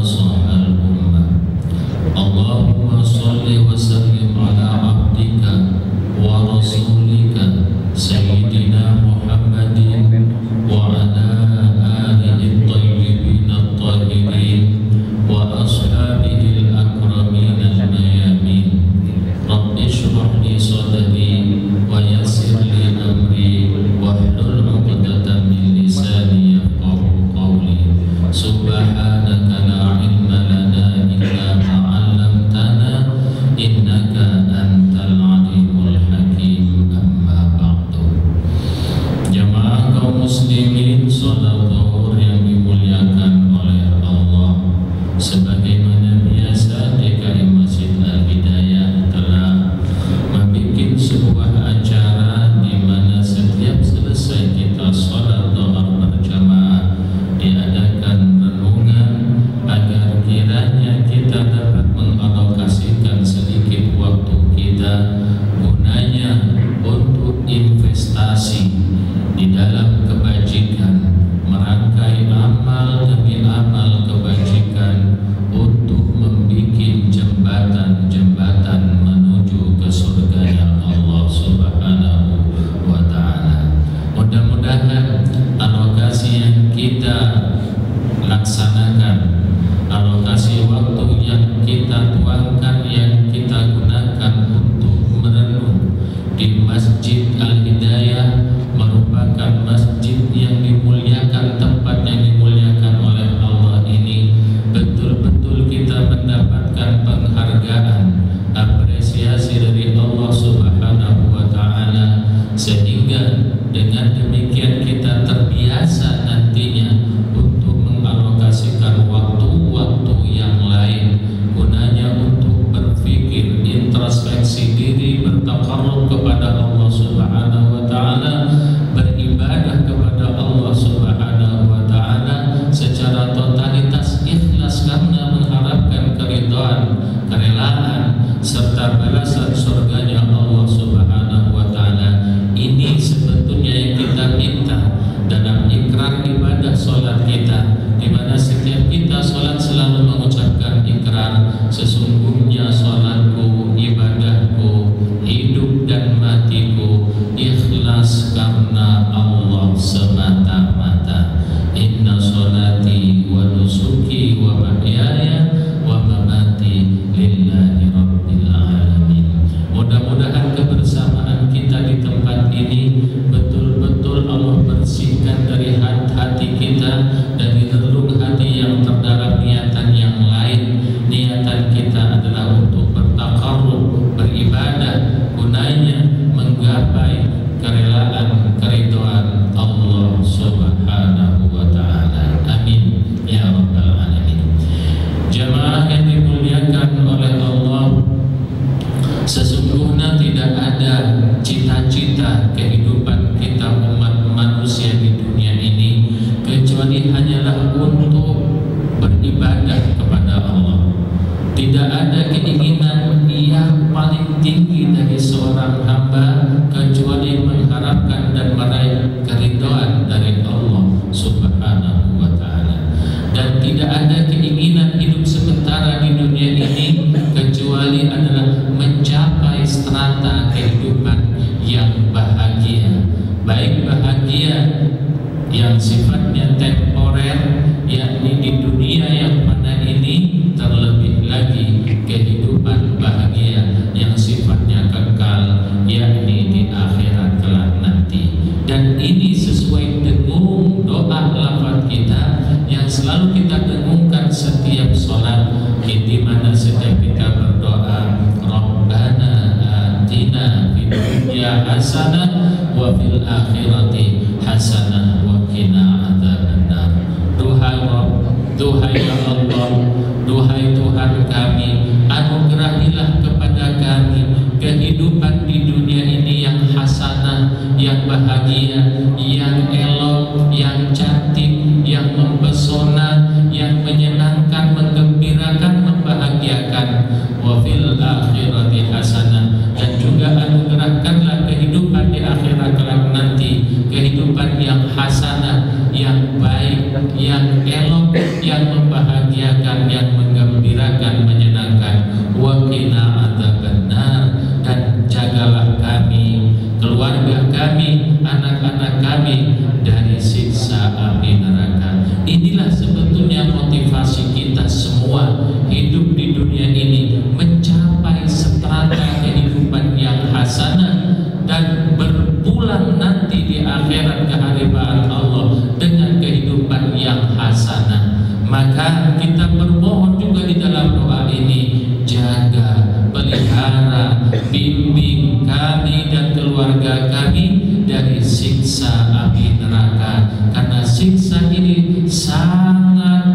nasahal ummah. Allahumma sholli wa sallim ala abdika wa rasulika Sayyidina Muhammadin wa ala alihi at-tayyibin at-tahirin wa ashabihi al-akramin al-mayamin. Rabbi shrah li sadri wa yassir li amri wahlul 'uqdatam min lisani yafqahu qawli. Subhanaka la ilma lana illa ma 'allamtana innaka antal alimul hakim. Amma ba'du. Jamaah kaum muslimin salat zuhur yang dimuliakan oleh Allah, sebagaimana biasa DKM Masjid Al-Hidayah telah membuat sebuah acara di mana setiap selesai kita salat zuhur berjamaah diadakan renungan agar kiranya kita dapat mengalokasikan sedikit waktu kita gunanya untuk investasi di dalam kebajikan, merangkai amal demi amal kebajikan untuk membuat jembatan-jembatan menuju ke surganya Allah Subhanahu wa Ta'ala. Mudah-mudahan alokasi yang kita laksanakan, alokasi waktu yang kita tuangkan, yang kita gunakan untuk merenung di Masjid Al-Hidayah merupakan masjid yang dimuliakan, tempat yang dimuliakan oleh Allah ini. Betul-betul kita mendapatkan penghargaan, apresiasi dari Allah Subhanahu wa Ta'ala, sehingga dengan demikian kita terbiasa nantinya untuk mengalokasikan waktu-waktu yang lain gunanya untuk berpikir, introspeksi diri, bertaqarrub kepada Allah Subhanahu wa Ta'ala, beribadah kepada Allah Subhanahu wa Ta'ala secara totalitas ikhlas karena mengharapkan keridhaan, kerelaan serta balasan surganya Allah Subhanahu wa Ta'ala. Ini sebetulnya yang kita minta dalam ikrar ibadah solat kita, di mana setiap kita solat selalu mengucapkan ikrar, sesungguhnya solatku, ibadahku, hidup dan matiku ikhlas karena Allah semata-mata. Inna solati wa nusuki wa mahyaya wa mamati lillahi rabbil alamin. Mudah-mudahan kebersamaan kita di tempat ini betul-betul Allah bersihkan dari hati kita, dari relung hati yang terdalam niatan yang lain. Niatan kita adalah untuk bertaqarrub, beribadah, gunanya menggapai kerelaan, keridhaan Allah Subhanahu wa Ta'ala. Amin ya rabbal alamin. Jamaah yang dimuliakan oleh Allah, sesungguhnya tidak ada cita-cita kehidupan kita umat manusia di dunia ini kecuali hanyalah untuk beribadah kepada Allah. Tidak ada keinginan yang paling tinggi dari seorang hamba kecuali mengharapkan dan meraih keridhaan dari Allah Subhanahu wa Ta'ala. Dan tidak ada keinginan hidup sementara di dunia ini kecuali adalah mencapai strata kehidupan yang bahagia, baik bahagia yang sifatnya temporer, yakni di dunia yang mana ini, terlebih lagi kehidupan bahagia yang sifatnya kekal, yakni di akhirat kelak nanti. Dan ini sesuai dengung doa lafaz kita yang selalu kita dengungkan setiap sholat, di mana setiap kita berdoa, Rabbana atina fid dunya hasanah wa fil akhirati hasanah wa qina adzabannar. Duhai ya Allah, duhai Tuhan kami, anugerahilah kepada kami kehidupan di dunia ini yang hasanah, yang bahagia, yang elok, yang cantik, yang mempesona, yang menyenangkan, menggembirakan, membahagiakan. Wa fil akhirati hasanah, dan juga anugerahkanlah kehidupan di akhirat kelak nanti, kehidupan yang hasanah, yang baik, yang elok, yang membahagiakan, yang menggembirakan, menyenangkan. Wa qina adzabannar, dan jagalah kami, keluarga kami, anak-anak kami dari siksa api neraka. Inilah sebetulnya motivasi kita semua hidup di dunia ini, mencapai strata kehidupan yang hasanah dan berpulang nanti di akhirat ke hadirat Allah dengan kehidupan yang hasanah. Maka kita bermohon juga di dalam doa ini, jaga, pelihara, bimbing kami dan keluarga kami dari siksa api neraka, karena siksa ini sangat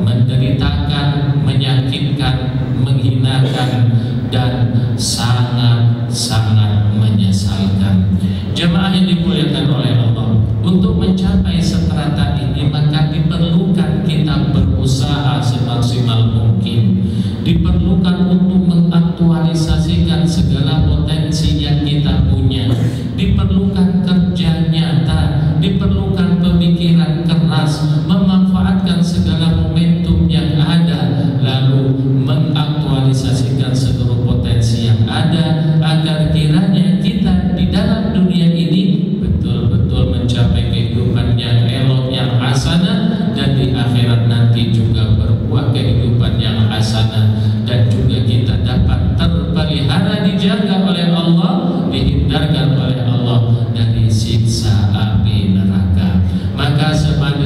menderitakan, menyakitkan, menghinakan, dan sangat-sangat menyesalkan. Jemaah yang dimuliakan oleh Allah, untuk mencapai strata ini maka diperlukan kita berusaha semaksimal mungkin, diperlukan untuk mengaktualisasikan segala potensi yang kita punya, diperlukan kerja nyata, diperlukan pemikiran keras, memanfaatkan segala momentum yang ada, lalu mengaktualisasikan seluruh potensi yang ada, agar kiranya kita di dalam dunia ini betul-betul mencapai kehidupan yang elok, yang hasanah, dan di akhirat nanti juga berbuah kehidupan yang hasanah, dan juga kita dapat terpelihara, dijaga oleh Allah, dihindarkan oleh Allah dari siksa api neraka. Maka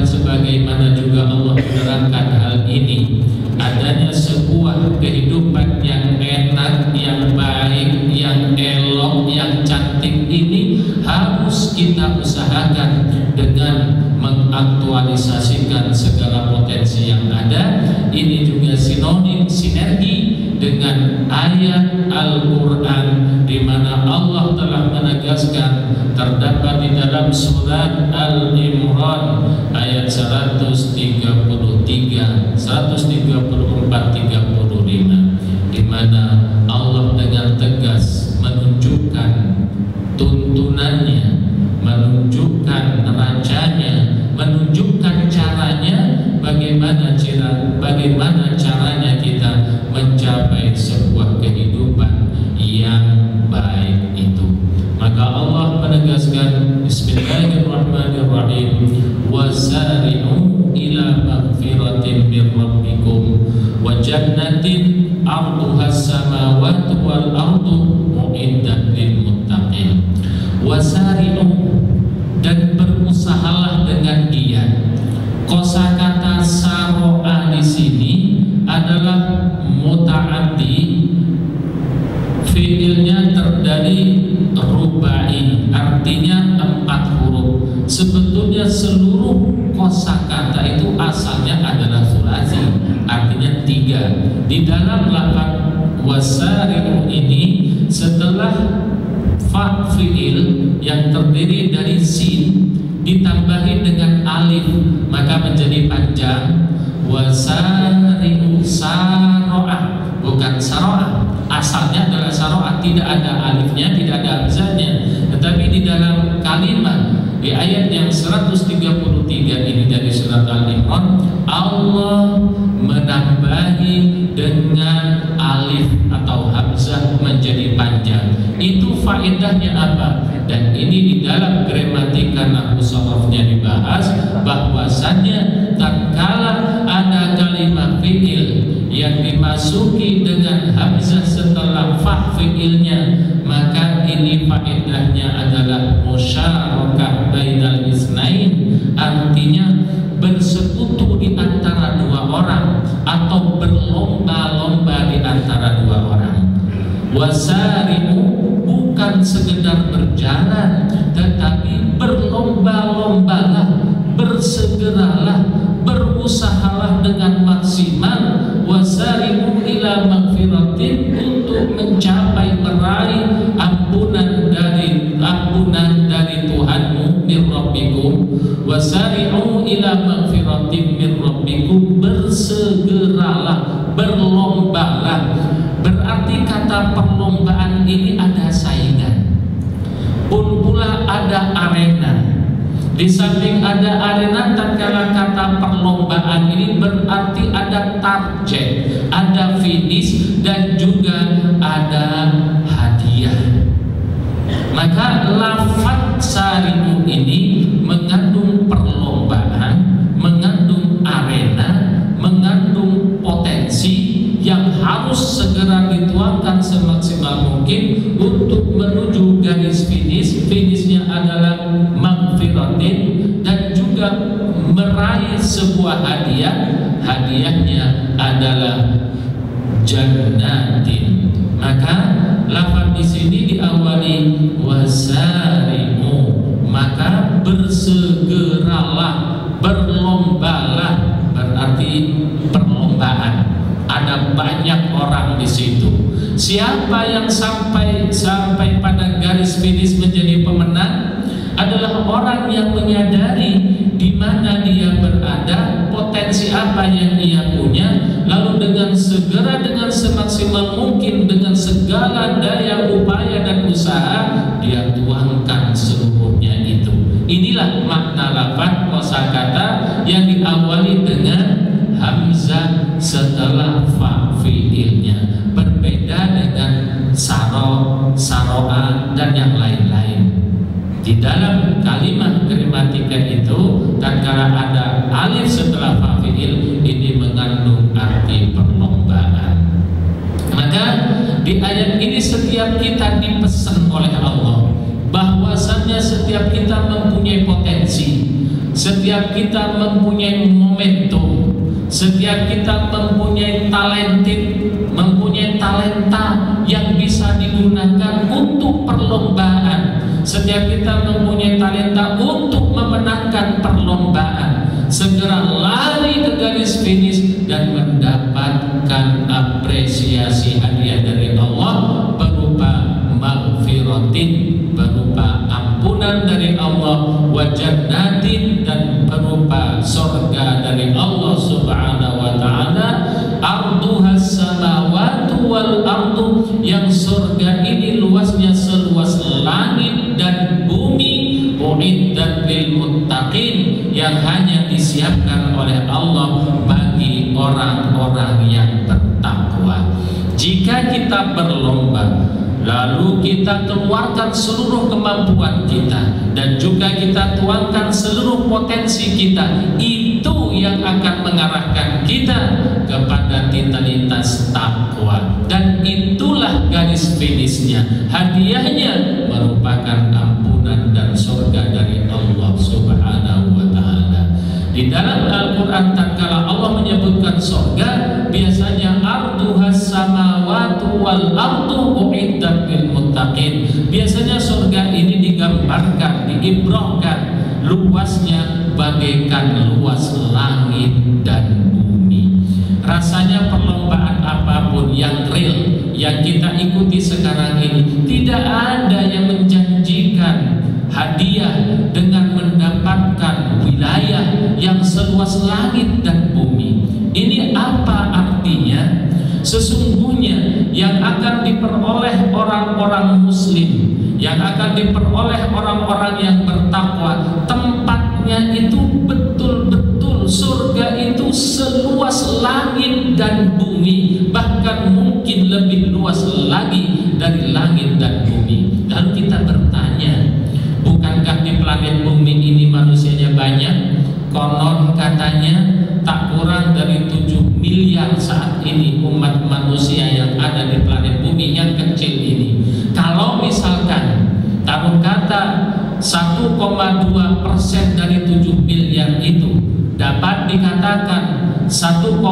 sebagaimana juga Allah menerangkan hal ini, adanya sebuah kehidupan yang enak, yang baik, yang elok, yang cantik ini harus kita usahakan dengan mengaktualisasikan segala potensi yang ada. Ini juga sinonim, sinergi dengan ayat Al-Quran, di mana Allah telah menegaskan, terdapat di dalam surat Al-Imran ayat 133, 134, 35, di mana Allah dengan tegas menunjukkan tuntunannya, menunjukkan rajanya, menunjukkan caranya, bagaimana caranya kita mencapai sebuah kehidupan yang baik itu. Maka Allah menegaskan, Bismillahirrahmanirrahim, wasari'u ila magfiratin min rabbikum wa jannatin arduhas samawati wal ardu mu'iddat lil muttaqin. Wasari'u, dan berusahalah dengan giat. Kosakata saro'a di sini adalah muta'addi, fiilnya terdiri rubai, artinya 4 huruf. Sebetulnya seluruh kosakata itu asalnya adalah sulasi, artinya 3. Di dalam lafaz wasari'u ini, setelah fa fiil yang terdiri dari sin ditambahi dengan alif, maka menjadi panjang. Wasari'u saro'ah, bukan saro'ah. Asalnya adalah saro'ah, tidak ada alifnya, tidak ada hamzahnya. Tetapi di dalam kalimat di ayat yang 133 ini dari surat Al-Imran, Allah menambahi dengan alif atau hamzah menjadi panjang. Itu faedahnya apa? Dan ini di dalam gramatika nahwu sharafnya dibahas, bahwasannya tatkala ada kalimat fiil yang dimasuki dengan hamzah setelah fa fiilnya, maka ini faedahnya adalah musyarakah bainal isnain, artinya bersekutu di antara 2 orang atau berlomba-lomba di antara 2 orang. Wasari'u bukan sekedar berjalan, tetapi berlomba-lombalah, bersegeralah, berusahalah dengan maksimal. Wasari'u ila magfiratin, untuk mencapai, meraih ampunan dari Tuhanmu, min rabbikum. Wasari'u ila magfiratin min rabbikum, bersegeralah, berlombalah. Berarti kata perlombaan ini ada saingan, pun pula ada arena. Di samping ada arena, tatkala kata perlombaan ini berarti ada target, ada finish, dan juga ada hadiah. Maka lafaz sari'u ini mengandung perlombaan, mengandung arena, mengandung potensi yang harus segera dituangkan semaksimal mungkin untuk menuju garis finish. Finishnya adalah magfiratin, dan juga meraih sebuah hadiah. Hadiahnya adalah jannatin. Maka lafaz di sini diawali wasari'u, maka bersegeralah, berlombalah, berarti perlombaan. Ada banyak orang di situ. Siapa yang sampai pada garis finish menjadi pemenang adalah orang yang menyadari di mana dia berada, potensi apa yang ia punya, lalu dengan segera, dengan semaksimal mungkin, dengan segala daya upaya dan usaha, dia tuangkan seluruhnya itu. Inilah makna lafaz kosakata yang diawali dengan hamzah setelah fa fiilnya, berbeda dengan saro, saroa, dan yang lain-lain. Di dalam kalimat gramatika itu, tatkala ada alif setelah fa fiil, ini mengandung arti perlombaan. Maka di ayat ini setiap kita dipesan oleh Allah bahwasannya setiap kita mempunyai potensi, setiap kita mempunyai momentum, setiap kita mempunyai talenta yang bisa digunakan untuk perlombaan. Setiap kita mempunyai talenta untuk memenangkan perlombaan. Segera lari ke garis finish dan mendapatkan apresiasi hadiah dari Allah berupa maghfiratin, berupa ampunan dari Allah, wa jannatin, dan berupa surga dari Allah Subhanahu wa taala. Arduhas samawati wal ardu, yang surga ini luasnya seluas langit dan bumi. Uiddat lil muttaqin, yang hanya disiapkan oleh Allah bagi orang-orang yang bertakwa. Jika kita berlomba, lalu kita keluarkan seluruh kemampuan kita, dan juga kita tuangkan seluruh potensi kita, itu yang akan mengarahkan kita kepada totalitas takwa. Dan itulah garis finishnya. Hadiahnya merupakan ampunan dan surga dari Allah Subhanahu wa ta'ala. Di dalam Al-Quran, tatkala Allah menyebutkan surga, biasanya arduhas samawati wal ardu uiddat lil muttaqin. Biasanya surga ini digambarkan, diibrahkan luasnya bagaikan luas langit dan bumi. Rasanya perlombaan apapun yang real yang kita ikuti sekarang ini, tidak ada yang menjanjikan hadiah dengan mendapatkan wilayah yang seluas langit dan bumi. Ini apa artinya? Sesungguhnya yang akan diperoleh orang-orang muslim, yang akan diperoleh orang-orang yang bertakwa, tempatnya itu betul-betul surga itu seluas langit dan bumi, bahkan mungkin lebih luas lagi dari langit dan bumi. Lalu kita bertanya, bukankah di planet bumi ini manusianya banyak? Konon katanya tak kurang dari 7 miliar saat ini umat manusia yang ada di planet bumi yang kecil ini. Kalau misalkan taruh kata 1,2% dari 7 miliar itu dapat dikatakan 1,2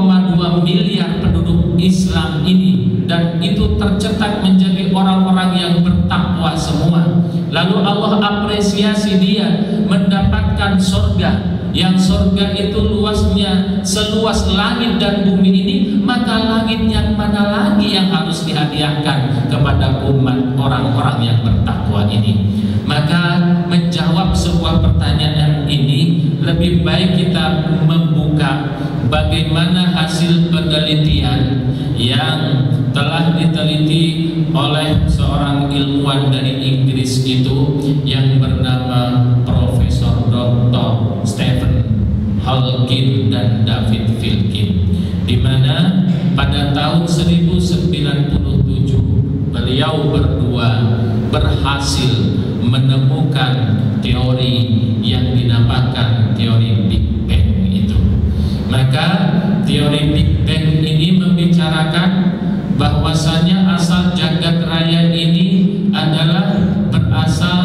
miliar penduduk Islam ini, dan itu tercetak menjadi orang-orang yang bertakwa semua, lalu Allah apresiasi dia mendapatkan surga, yang surga itu luasnya seluas langit dan bumi ini, maka langit yang mana lagi yang harus dihadiahkan kepada umat orang-orang yang bertakwa ini? Maka menjawab sebuah pertanyaan ini, lebih baik kita membuka bagaimana hasil penelitian yang telah diteliti oleh seorang ilmuwan dari Inggris itu yang bernama Profesor Dr. Dr. Stephen Hawking dan David Wilkin, di mana pada tahun 1097 beliau berdua berhasil menemukan teori yang dinamakan teori Big Bang itu. Maka teori Big Bang ini membicarakan bahwasanya asal jagat raya ini adalah berasal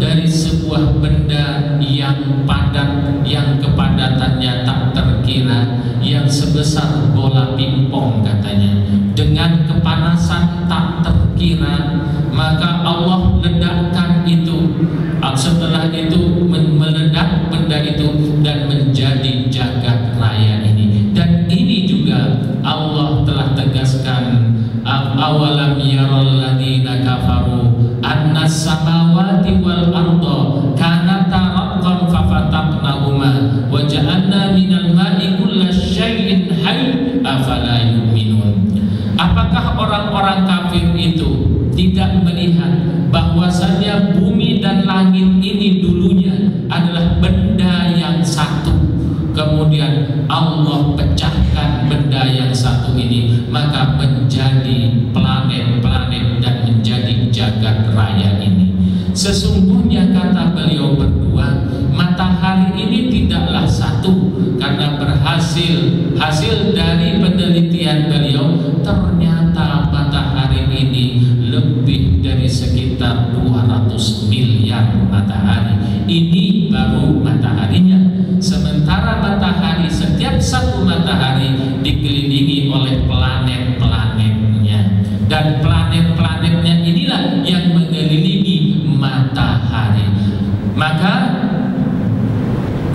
dari sebuah benda yang padat, yang kepadatannya tak terkira, yang sebesar bola pingpong katanya, dengan kepanasan tak terkira. Maka Allah ledakkan itu, setelah itu meledak benda itu dan menjadi jagat raya ini. Dan ini juga Allah telah tegaskan, awalam yaral ladina kafaru annas samawati wal arda kanata ratqan fafataqnahuma wa ja'alna minal ma'i kullasyai'in hayy afala yu'minun. Apakah orang-orang kafir itu tidak melihat bahwasanya bumi dan langit ini dulunya adalah benda yang satu, kemudian Allah pecahkan benda yang satu ini, maka menjadi planet-planet dan menjadi jagat raya ini. Sesungguhnya kata beliau berdua, matahari ini tidaklah satu, karena hasil dari penelitian beliau, ternyata matahari ini lebih dari sekitar 200 miliar matahari. Ini baru mataharinya. Sementara matahari, setiap satu matahari dikelilingi oleh planet-planetnya, dan planet-planetnya inilah yang mengelilingi matahari. Maka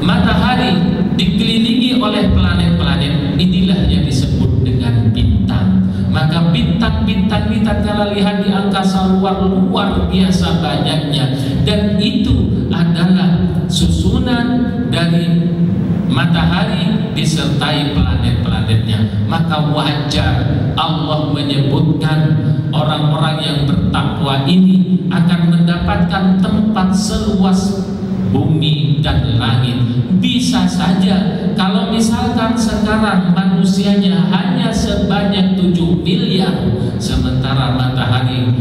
matahari dikelilingi oleh planet-planet, inilah yang disebut dengan bintang. Maka bintang-bintang ini tatkala lihat di angkasa luar biasa banyaknya, dan itu adalah susunan dari matahari disertai planet-planetnya. Maka wajar Allah menyebutkan orang-orang yang bertakwa ini akan mendapatkan tempat seluas bumi dan langit. Bisa saja kalau misalkan sekarang manusianya hanya sebanyak 7 miliar, sementara matahari,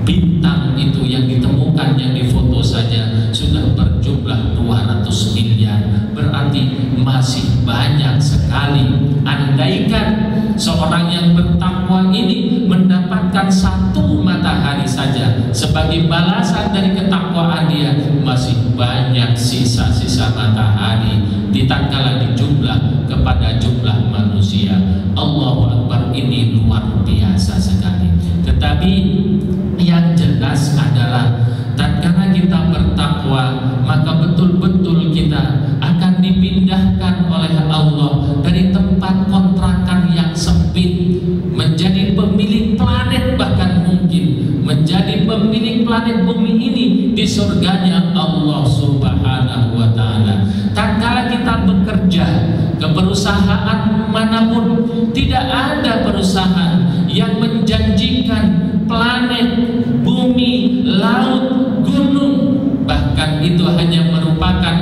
bintang itu yang ditemukan, yang difoto saja sudah berjumlah 200 miliar. Berarti masih banyak sekali. Andaikan seorang yang bertakwa ini mendapatkan satu matahari saja sebagai balasan dari ketakwaan dia, masih banyak sisa-sisa matahari ditatkala dijumlah kepada jumlah manusia. Allahu Akbar, ini luar biasa sekali. Tetapi yang jelas adalah tatkala kita bertakwa, maka betul-betul kita akan dipindahkan oleh Allah dari tempat kontrakan yang sempit menjadi pemilik planet, bahkan mungkin menjadi pemilik planet bumi ini di surganya Allah Subhanahu wa Ta'ala. Tatkala kita bekerja ke perusahaan manapun, tidak ada perusahaan yang menjanjikan planet, bumi, laut, gunung, bahkan itu hanya merupakan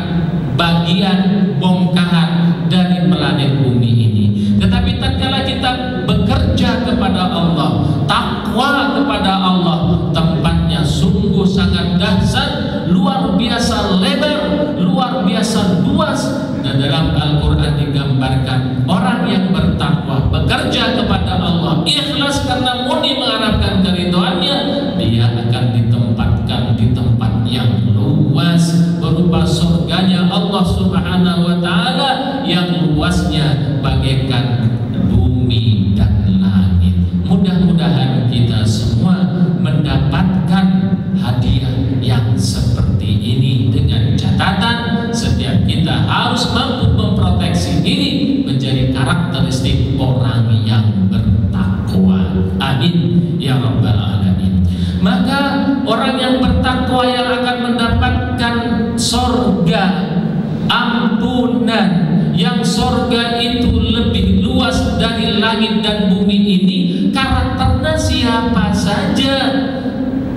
bagian bongkahan dari planet bumi ini. Tetapi tatkala kita bekerja kepada Allah, takwa kepada Allah, tempatnya sungguh sangat dahsyat, luar biasa lebar, luar biasa luas. Dan dalam Al-Quran digambarkan orang yang bertakwa, bekerja kepada Allah, ikhlas karena murni mengharapkan keridhaannya, dia akan ditempatkan di tempat yang luas berupa surganya Allah Subhanahu wa Ta'ala, yang luasnya bagaikan bumi dan langit. Mudah-mudahan kita semua mendapatkan hadiah yang seperti ini, dengan catatan setiap kita harus mampu memproteksi diri menjadi karakteristik orang yang bertakwa. Amin ya rabbal alamin. Maka orang yang bertakwa yang akan mendapatkan sorga, ampunan, yang sorga itu lebih luas dari langit dan bumi ini. Karakternya siapa saja?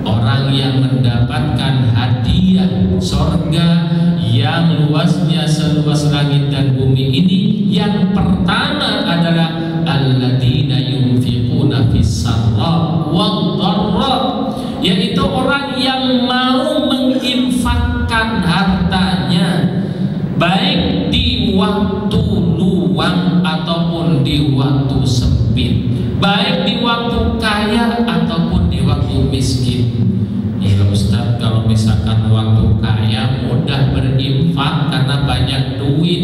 Orang yang mendapatkan hadiah sorga yang luasnya seluas langit dan bumi ini. Yang pertama adalah alladzina yunfiquna fis-sarra wad-dharra, yaitu orang yang mau menginfakkan hartanya baik di waktu luang ataupun di waktu sempit, baik di waktu kaya ataupun di waktu miskin. Ya Ustaz, kalau misalkan waktu kaya mudah berinfak karena banyak duit,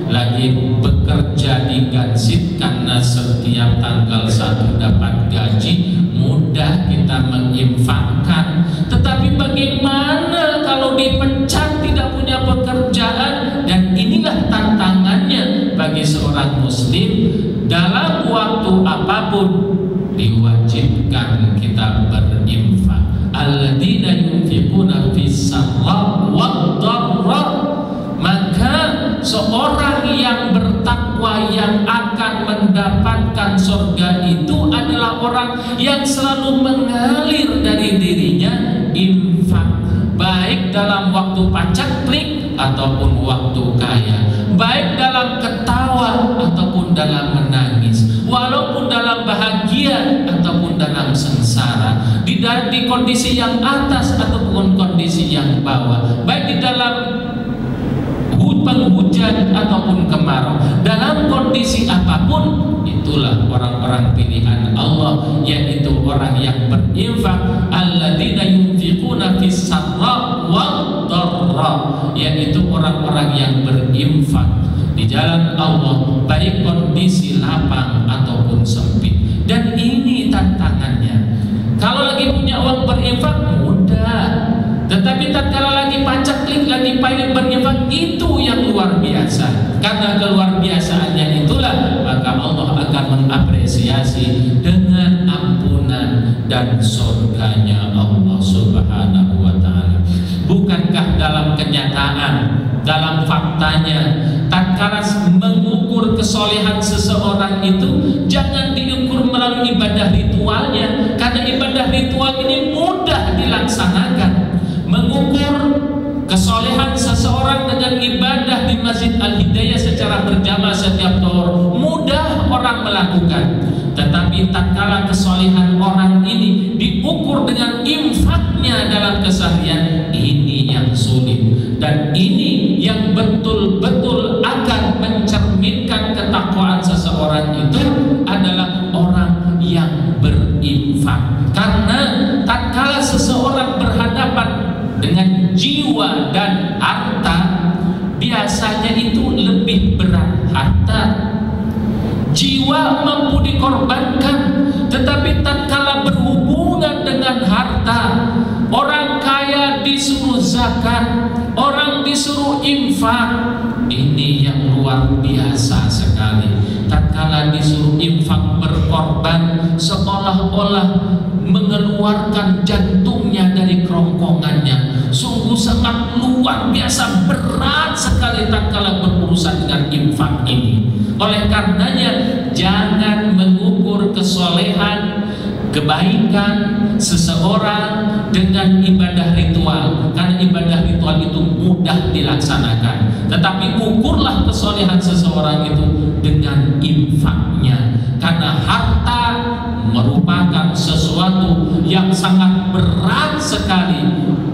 lagi bekerja di Gansit karena setiap tanggal 1 dapat gaji, mudah kita menginfakkan. Tetapi bagaimana kalau dipecat, tidak punya pekerjaan? Dan inilah tantangannya bagi seorang muslim. Dalam waktu apapun diwajibkan kita berinfak. Alladzina yunfiquna fis-sarra wad-dharra. Maka seorang yang bertakwa yang akan mendapatkan surga itu adalah orang yang selalu mengalir dari dirinya infak, baik dalam waktu pacaklik ataupun waktu kaya, baik dalam ketawa ataupun dalam menangis, walaupun dalam bahagia ataupun dalam sengsara, di kondisi yang atas ataupun kondisi yang bawah, baik di dalam penghujan ataupun kemarau, dalam kondisi apapun. Itulah orang-orang pilihan Allah, yaitu orang yang berinfak. Alladzina yunfiquna fis-sarra wad-dharra, yaitu orang-orang yang berinfak di jalan Allah baik kondisi lapang ataupun sempit. Dan ini tantangannya. Kalau lagi punya uang berinfak mudah, tetapi tatkala lagi pacaklik, lagi pengen berinfak, itu yang luar biasa. Karena keluar biasaannya itulah maka Allah akan mengapresiasi dengan ampunan dan surganya Allah Subhanahu wa ta'ala. Bukankah dalam kenyataan, dalam faktanya, tatkala mengukur kesolehan seseorang itu jangan diukur melalui ibadah ritualnya, karena ibadah ritual ini mudah dilaksanakan. Mengukur kesolehan seseorang dengan ibadah di Masjid Al-Hidayah secara berjamaah setiap zuhur mudah orang melakukan. Tetapi tatkala kesolehan orang ini diukur dengan infaknya dalam keseharian, ini yang sulit. Dan ini yang betul-betul akan mencerminkan ketakwaan seseorang itu adalah orang yang berinfak. Karena tatkala seseorang berhadapan dengan jiwa dan harta, biasanya itu lebih berat harta. Jiwa mampu dikorbankan, tetapi tatkala berhubungan dengan harta, orang kaya disuruh zakat, orang disuruh infak. Ini yang luar biasa sekali. Tatkala disuruh infak berkorban, seolah-olah mengeluarkan jantungnya dari kerongkongannya. Sungguh sangat luar biasa berat sekali tatkala berurusan dengan infak ini. Oleh karenanya jangan mengukur kesolehan, kebaikan seseorang dengan ibadah ritual, karena ibadah ritual itu mudah dilaksanakan. Tetapi ukurlah kesolehan seseorang itu dengan infaknya, karena harta merupakan sesuatu yang sangat berat sekali,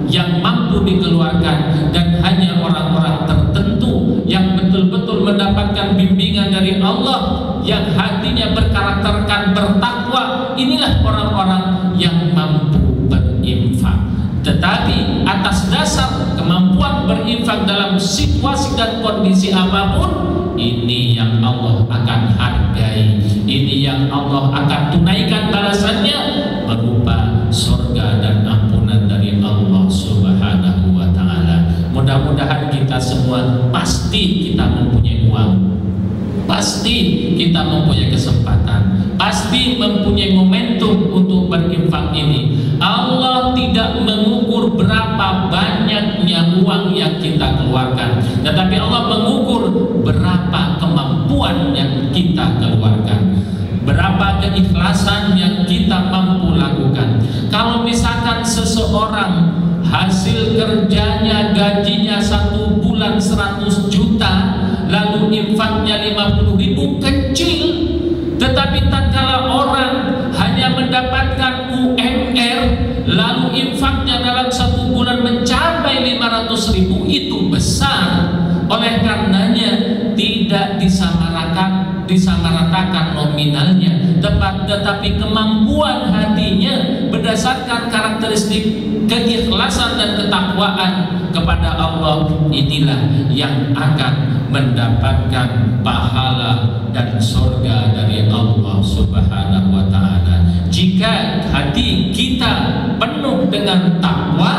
yang mampu dikeluarkan, dan hanya orang-orang tertentu yang betul-betul mendapatkan bimbingan dari Allah, yang hatinya berkarakterkan bertakwa, inilah orang-orang yang mampu berinfak. Tetapi atas dasar kemampuan berinfak dalam situasi dan kondisi apapun, ini yang Allah akan hargai, ini yang Allah akan tunaikan balasannya berupa surga dan ampunan dari Allah Subhanahu wa ta'ala. Mudah-mudahan kita semua, pasti kita mempunyai uang, pasti kita mempunyai kesempatan, pasti mempunyai momentum untuk berinfak ini. Allah tidak mengukur berapa banyaknya uang yang kita keluarkan, tetapi Allah mengukur berapa kemampuan yang kita keluarkan, berapa keikhlasan yang kita mampu lakukan. Kalau misalkan seseorang hasil kerjanya, gajinya 1 bulan 100 juta, lalu infaknya 50.000, kecil. Tetapi tatkala orang hanya mendapatkan UMR, lalu infaknya dalam 1 bulan mencapai 500.000, itu besar. Oleh karenanya tidak disamaratakan nominalnya, tetapi kemampuan hatinya berdasarkan karakteristik keikhlasan dan ketakwaan kepada Allah, inilah yang akan mendapatkan pahala dan surga dari Allah Subhanahu wa ta'ala. Jika hati kita penuh dengan takwa,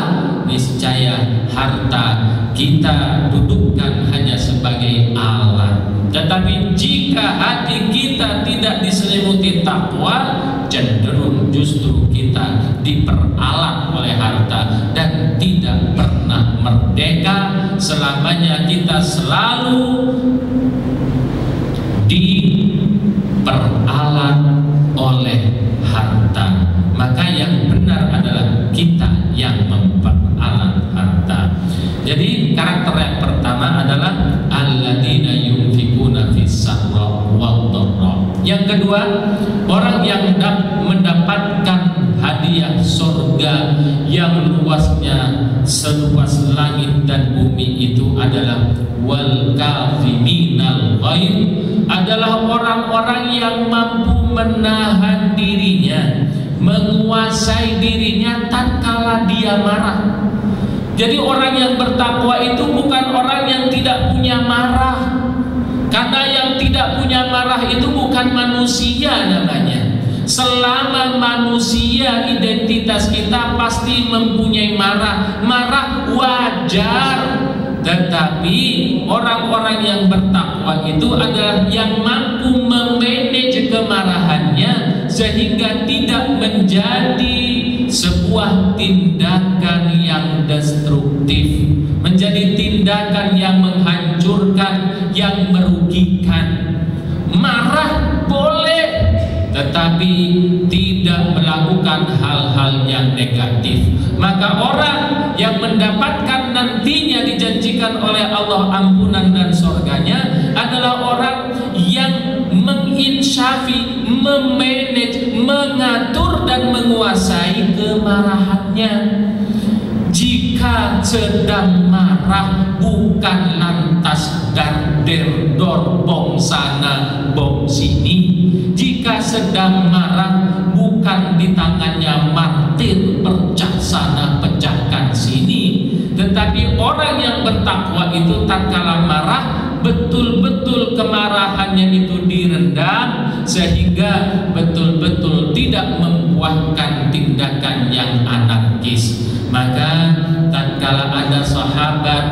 niscaya harta kita dudukkan hanya sebagai alat. Tetapi jika hati kita tidak diselimuti takwa, cenderung justru kita diperalat oleh harta dan tidak pernah merdeka. Selamanya kita selalu diperalat oleh harta. Maka yang benar adalah kita yang memperalat harta. Jadi karakter yang pertama adalah alladzina yunfikuna fis-sarra wad-dharra. Yang kedua, orang yang mendapatkan hadiah surga yang luasnya seluas langit dan bumi itu adalah wal kafiminal ghaid, adalah orang-orang yang mampu menahan dirinya, menguasai dirinya tatkala dia marah. Jadi orang yang bertakwa itu bukan orang yang tidak punya marah. Karena yang tidak punya marah itu bukan manusia namanya. Selama manusia, identitas kita pasti mempunyai marah. Marah wajar. Tetapi orang-orang yang bertakwa itu adalah yang mampu memanage kemarahannya sehingga tidak menjadi sebuah tindakan yang destruktif, menjadi tindakan yang menghancurkan, yang merugikan. Marah boleh, tetapi tidak melakukan hal-hal yang negatif. Maka orang yang mendapatkan nantinya dijanjikan oleh Allah ampunan dan surganya adalah orang yang menginsyafi, memanage, mengatur dan menguasai kemarahannya. Jika sedang marah bukan lantas darder dor bom sana bom sini. Jika sedang marah bukan di tangannya martir pecah sana pecahkan sini. Tetapi orang yang bertakwa itu tatkala marah betul-betul kemarahannya itu direndam sehingga betul-betul tidak membuahkan tindakan yang anarkis. Maka tatkala ada sahabat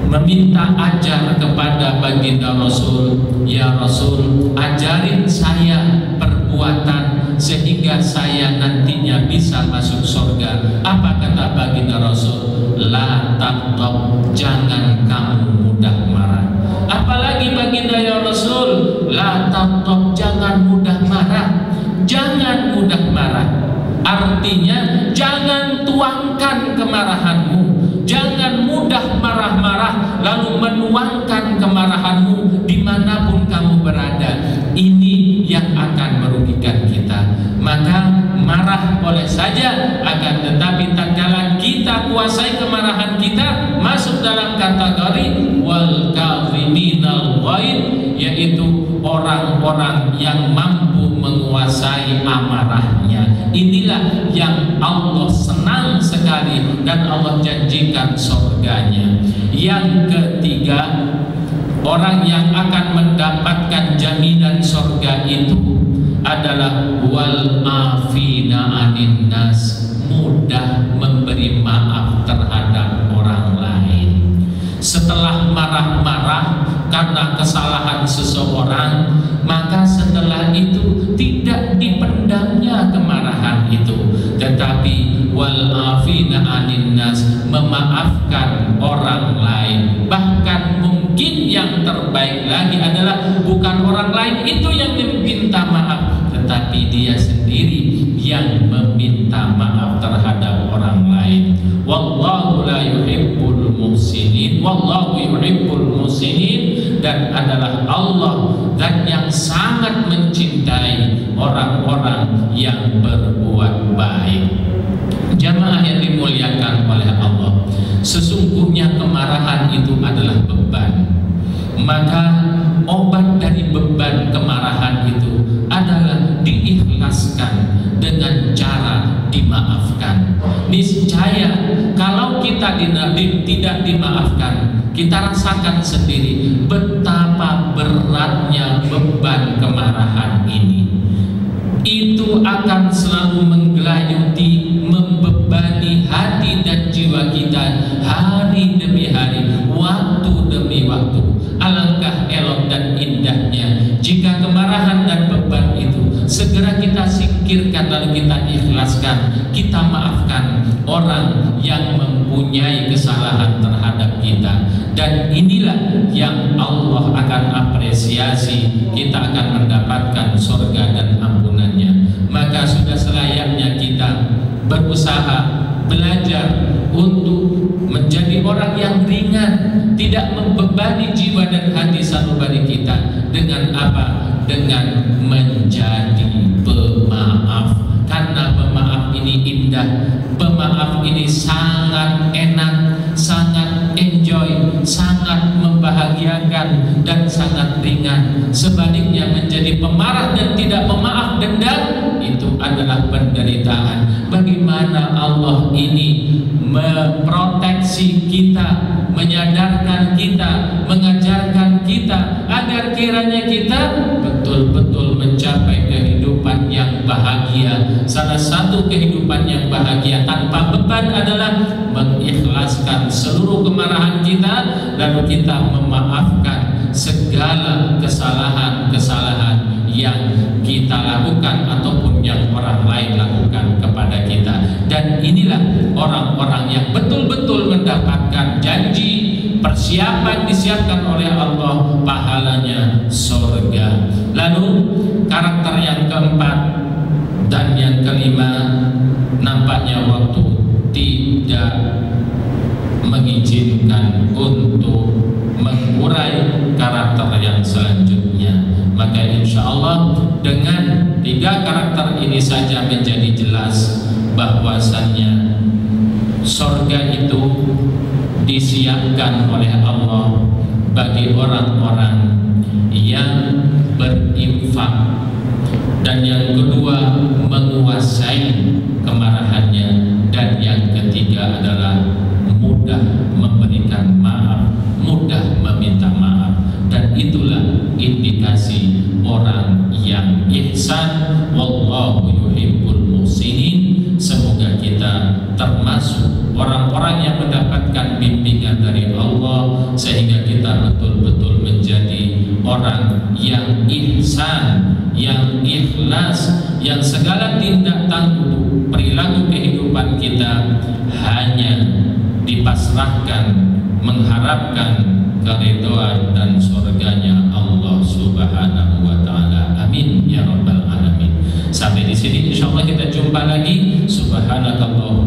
meminta ajar kepada baginda Rasul, ya Rasul, ajarin saya perbuatan sehingga saya nantinya bisa masuk surga. Apa kata baginda Rasul? La taqtab, jangan kamu mudah marah. Apalagi baginda ya Rasul, la taqtab, jangan mudah marah. Jangan mudah marah. Artinya jangan tuangkan kemarahanmu. Jangan mudah marah-marah lalu menuangkan kemarahanmu dimanapun kamu berada. Ini yang akan merugikan kita. Maka marah boleh saja, akan tetapi tatkala kita kuasai kemarahan kita, masuk dalam kategori wal kafiminal ghaid, yaitu orang-orang yang mampu menguasai amarahnya. Inilah yang Allah senang sekali dan Allah janjikan surganya. Yang ketiga, orang yang akan mendapatkan jaminan surga itu adalah wal afina anin nas, mudah memberi maaf terhadap orang lain. Setelah marah-marah karena kesalahan seseorang, maka setelah itu tidak dipendamnya kemarahan itu, tetapi wal afina anin nas, memaafkan orang lain. Bahkan mungkin yang terbaik lagi adalah bukan orang lain itu yang meminta maaf, tetapi dia sendiri yang meminta maaf terhadap orang lain. sangat mencintai orang-orang yang berbuat baik. Jamaah yang dimuliakan oleh Allah, sesungguhnya kemarahan itu adalah beban. Maka obat dari beban kemarahan itu adalah diikhlaskan dengan cara dimaafkan. Niscaya kalau kita tidak dimaafkan, kita rasakan sendiri betapa beratnya beban kemarahan ini. Itu akan selalu menggelayuti, membebani hati dan jiwa kita hari demi hari, waktu demi waktu. Alangkah elok dan indahnya jika kemarahan dan beban itu segera kita singkirkan, lalu kita ikhlaskan, kita maafkan orang yang mempunyai kesalahan terhadap kita. Dan inilah yang Allah akan apresiasi, kita akan mendapatkan surga dan ampunannya. Maka sudah selayaknya kita berusaha belajar untuk menjadi orang yang ringan, tidak membebani jiwa dan hati sanubari kita. Dengan apa? Dengan menjadi pemaaf. Karena pemaaf ini indah, pemaaf ini sangat enak, sangat enjoy, sangat membahagiakan dan sangat ringan. Sebaliknya menjadi pemarah dan tidak pemaaf, dendam, itu adalah penderitaan. Bagaimana Allah ini memproteksi kita, menyadarkan kita, mengajarkan kita agar kiranya kita betul-betul mencapai kehidupan yang bahagia. Salah satu kehidupan yang bahagia tanpa beban adalah mengikhlaskan seluruh kemarahan kita, lalu kita memaafkan segala kesalahan-kesalahan yang kita lakukan ataupun yang orang lain lakukan kepada kita. Dan inilah orang-orang yang betul-betul mendapatkan janji persiapan disiapkan oleh Allah, pahalanya surga. Lalu karakter yang keempat dan yang kelima, nampaknya waktu tidak mengizinkan untuk mengurai karakter yang selanjutnya. Maka insya Allah dengan 3 karakter ini saja menjadi jelas bahwasannya surga itu disiapkan oleh Allah bagi orang-orang yang berinfak, dan yang kedua menguasai kemarahannya, dan yang ketiga adalah mudah memberikan maaf, mudah meminta maaf. Dan itulah indikasi orang yang ihsan. Wallahu yuhibbul muhsinin. Semoga kita termasuk orang-orang yang mendapatkan bimbingan dari Allah, sehingga kita betul-betul menjadi orang yang ihsan, yang ikhlas, yang segala tindak tanduk perilaku kehidupan kita hanya dipasrahkan, mengharapkan keridhaan dan surganya Allah Subhanahu wa taala. Amin ya rabbal alamin. Sampai di sini insyaallah kita jumpa lagi. Subhanakallah